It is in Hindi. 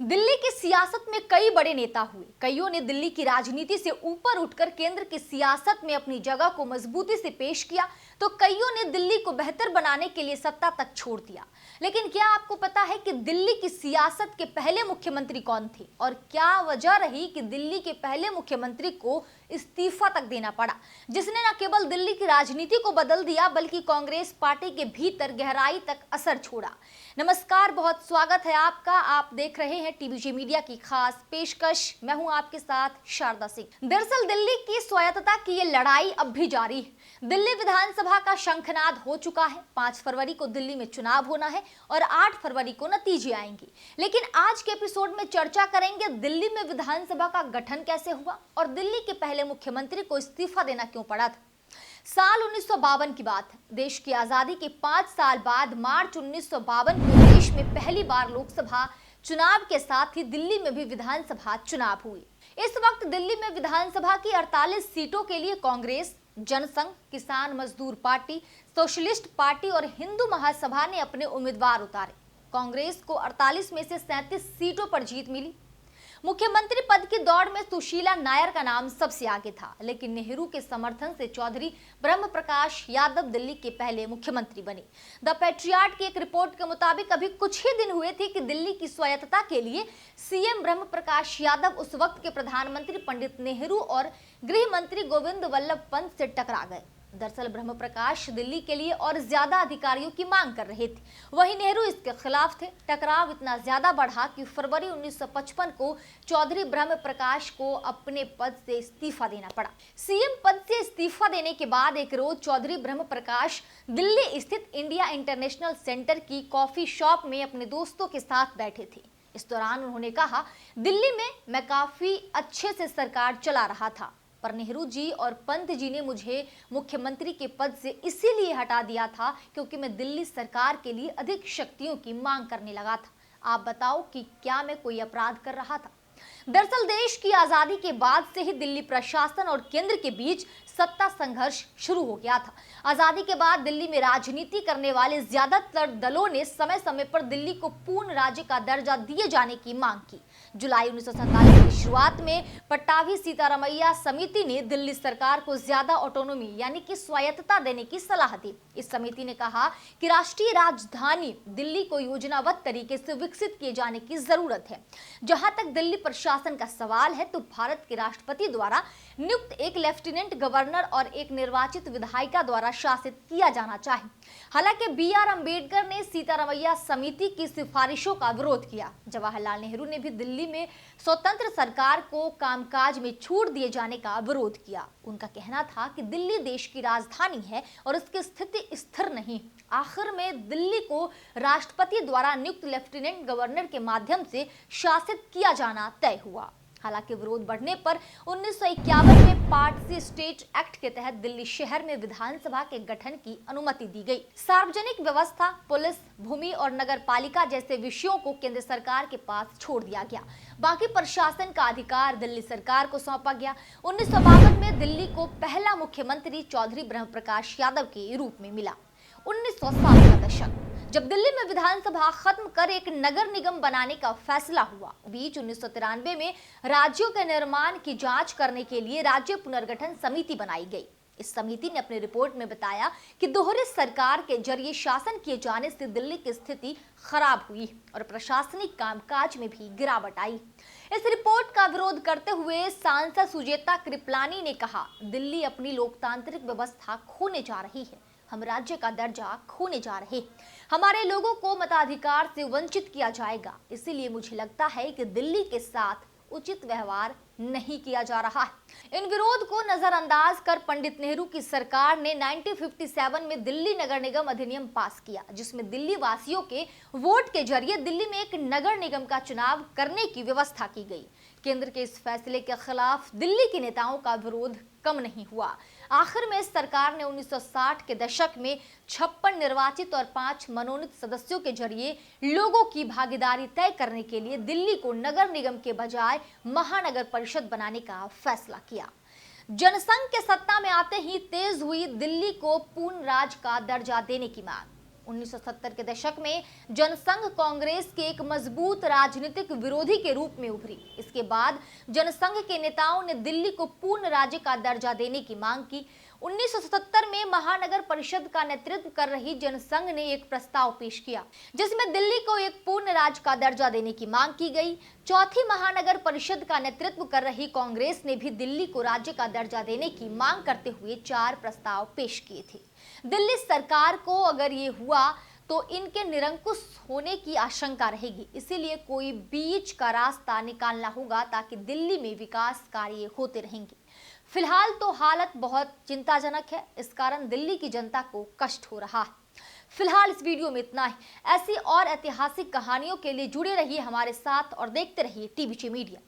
दिल्ली की सियासत में कई बड़े नेता हुए। कईयों ने दिल्ली की राजनीति से ऊपर उठकर केंद्र की सियासत में अपनी जगह को मजबूती से पेश किया, तो कईयों ने दिल्ली को बेहतर बनाने के लिए सत्ता तक छोड़ दिया। लेकिन क्या आपको पता है कि दिल्ली की सियासत के पहले मुख्यमंत्री कौन थे और क्या वजह रही कि दिल्ली के पहले मुख्यमंत्री को इस्तीफा तक देना पड़ा, जिसने न केवल दिल्ली की राजनीति को बदल दिया बल्कि कांग्रेस पार्टी के भीतर गहराई तक असर छोड़ा। नमस्कार, बहुत स्वागत है आपका। आप देख रहे हैं टीवीजे मीडिया की खास पेशकश। मैं हूं आपके साथ शारदा सिंह। दरअसल दिल्ली की स्वायत्तता की ये लड़ाई अब भी जारी है। दिल्ली विधानसभा का शंखनाद हो चुका है। 5 फरवरी को दिल्ली में चुनाव होना है और 8 फरवरी को नतीजे आएंगे। लेकिन आज के एपिसोड में चर्चा करेंगे दिल्ली में विधानसभा का गठन कैसे हुआ और दिल्ली के पहले मुख्यमंत्री को इस्तीफा देना क्यों पड़ा था। साल 1952 की बात है। देश की आजादी के 5 साल बाद मार्च 1952 को देश में पहली बार लोकसभा चुनाव के साथ ही दिल्ली में भी विधानसभा चुनाव हुए। इस वक्त दिल्ली में विधानसभा की 48 सीटों के लिए कांग्रेस, जनसंघ, किसान मजदूर पार्टी, सोशलिस्ट पार्टी और हिंदू महासभा ने अपने उम्मीदवार उतारे। कांग्रेस को 48 में से 37 सीटों पर जीत मिली। मुख्यमंत्री पद की दौड़ में सुशीला नायर का नाम सबसे आगे था, लेकिन नेहरू के समर्थन से चौधरी ब्रह्म प्रकाश यादव दिल्ली के पहले मुख्यमंत्री बने। द पेट्रियाट की एक रिपोर्ट के मुताबिक अभी कुछ ही दिन हुए थे कि दिल्ली की स्वायत्तता के लिए सीएम ब्रह्म प्रकाश यादव उस वक्त के प्रधानमंत्री पंडित नेहरू और गृह मंत्री गोविंद वल्लभ पंत से टकरा गए। दरअसल ब्रह्म प्रकाश दिल्ली के लिए और ज्यादा अधिकारियों की मांग कर रहे थे, वहीं नेहरू इसके खिलाफ थे। टकराव इतना ज्यादा बढ़ा कि फरवरी 1955 को चौधरी ब्रह्म प्रकाश को अपने पद से इस्तीफा देना पड़ा। सीएम पद से इस्तीफा देने के बाद एक रोज चौधरी ब्रह्म प्रकाश दिल्ली स्थित इंडिया इंटरनेशनल सेंटर की कॉफी शॉप में अपने दोस्तों के साथ बैठे थे। इस दौरान उन्होंने कहा, दिल्ली में मैं काफी अच्छे से सरकार चला रहा था, पर नेहरू जी और पंत जी ने मुझे मुख्यमंत्री के पद से इसीलिए हटा दिया था क्योंकि मैं दिल्ली सरकार के लिए अधिक शक्तियों की मांग करने लगा था। आप बताओ कि क्या मैं कोई अपराध कर रहा था। दरअसल देश की आजादी के बाद से ही दिल्ली प्रशासन और केंद्र के बीच सत्ता संघर्ष शुरू हो गया था। आजादी के बाद दिल्ली में राजनीति करने वाले ज्यादातर दलों ने समय समय पर दिल्ली को पूर्ण राज्य का दर्जा दिए जाने की मांग की। जुलाई 1947 की शुरुआत में पट्टाभी सीतारामैया समिति ने दिल्ली सरकार को ज्यादा ऑटोनॉमी यानी कि स्वायत्तता देने की सलाह दी। इस समिति ने कहा कि राष्ट्रीय राजधानी दिल्ली को योजनाबद्ध तरीके से विकसित किए जाने की जरूरत है। जहां तक दिल्ली प्रशासन का सवाल है तो भारत के राष्ट्रपति द्वारा नियुक्त एक लेफ्टिनेंट गवर्नर और एक निर्वाचित विधायिका द्वारा शासित किया जाना चाहिए। हालांकि BR अम्बेडकर ने सीतारामैया समिति की सिफारिशों का विरोध किया। जवाहरलाल नेहरू ने भी दिल्ली में स्वतंत्र सरकार को कामकाज में छूट दिए जाने का विरोध किया। उनका कहना था कि दिल्ली देश की राजधानी है और उसकी स्थिति स्थिर नहीं। आखिर में दिल्ली को राष्ट्रपति द्वारा नियुक्त लेफ्टिनेंट गवर्नर के माध्यम से शासित किया जाना तय हुआ। हालांकि विरोध बढ़ने पर 1951 में पार्टसी स्टेट एक्ट के तहत दिल्ली शहर में विधानसभा के गठन की अनुमति दी गई। सार्वजनिक व्यवस्था, पुलिस, भूमि और नगर पालिका जैसे विषयों को केंद्र सरकार के पास छोड़ दिया गया। बाकी प्रशासन का अधिकार दिल्ली सरकार को सौंपा गया। 1952 में दिल्ली को पहला मुख्यमंत्री चौधरी ब्रह्म प्रकाश यादव के रूप में मिला। 1960 का दशक, जब दिल्ली में विधानसभा खत्म कर एक नगर निगम बनाने का फैसला हुआ। बीच 1993 में राज्यों के निर्माण की जांच करने के लिए राज्य पुनर्गठन समिति बनाई गई। इस समिति ने अपनी रिपोर्ट में बताया कि दोहरे सरकार के जरिए शासन किए जाने से दिल्ली की स्थिति खराब हुई और प्रशासनिक कामकाज में भी गिरावट आई। इस रिपोर्ट का विरोध करते हुए सांसद सुजेता कृपलानी ने कहा, दिल्ली अपनी लोकतांत्रिक व्यवस्था खोने जा रही है। हम राज्य का दर्जा खोने जा रहे हैं। हमारे लोगों को मताधिकार से वंचित किया जाएगा। इसीलिए मुझे लगता है कि दिल्ली के साथ उचित व्यवहार नहीं किया जा रहा है। इन विरोध को नजरअंदाज कर पंडित नेहरू की सरकार ने 1957 में दिल्ली नगर निगम अधिनियम पास किया, जिसमें दिल्ली वासियों के वोट के जरिए दिल्ली में एक नगर निगम का चुनाव करने की व्यवस्था की गई। केंद्र के इस फैसले के खिलाफ दिल्ली के नेताओं का विरोध कम नहीं हुआ। आखिर में सरकार ने 1960 के दशक में 56 निर्वाचित और 5 मनोनीत सदस्यों के जरिए लोगों की भागीदारी तय करने के लिए दिल्ली को नगर निगम के बजाय महानगर परिषद बनाने का फैसला किया। जनसंघ के सत्ता में आते ही तेज हुई दिल्ली को पूर्ण राज्य का दर्जा देने की मांग। 1970 के दशक में जनसंघ कांग्रेस के एक मजबूत राजनीतिक विरोधी के रूप में उभरी। इसके बाद जनसंघ के नेताओं ने दिल्ली को पूर्ण राज्य का दर्जा देने की मांग की। 1977 में महानगर परिषद का नेतृत्व कर रही जनसंघ ने एक प्रस्ताव पेश किया जिसमें दिल्ली को एक पूर्ण राज्य का दर्जा देने की मांग की गई। चौथी महानगर परिषद का नेतृत्व कर रही कांग्रेस ने भी दिल्ली को राज्य का दर्जा देने की मांग करते हुए 4 प्रस्ताव पेश किए थे। दिल्ली सरकार को अगर ये हुआ तो इनके निरंकुश होने की आशंका रहेगी, इसीलिए कोई बीच का रास्ता निकालना होगा ताकि दिल्ली में विकास कार्य होते रहेंगे। फिलहाल तो हालत बहुत चिंताजनक है, इस कारण दिल्ली की जनता को कष्ट हो रहा है। फिलहाल इस वीडियो में इतना ही। ऐसी और ऐतिहासिक कहानियों के लिए जुड़े रहिए हमारे साथ और देखते रहिए टीवीचे मीडिया।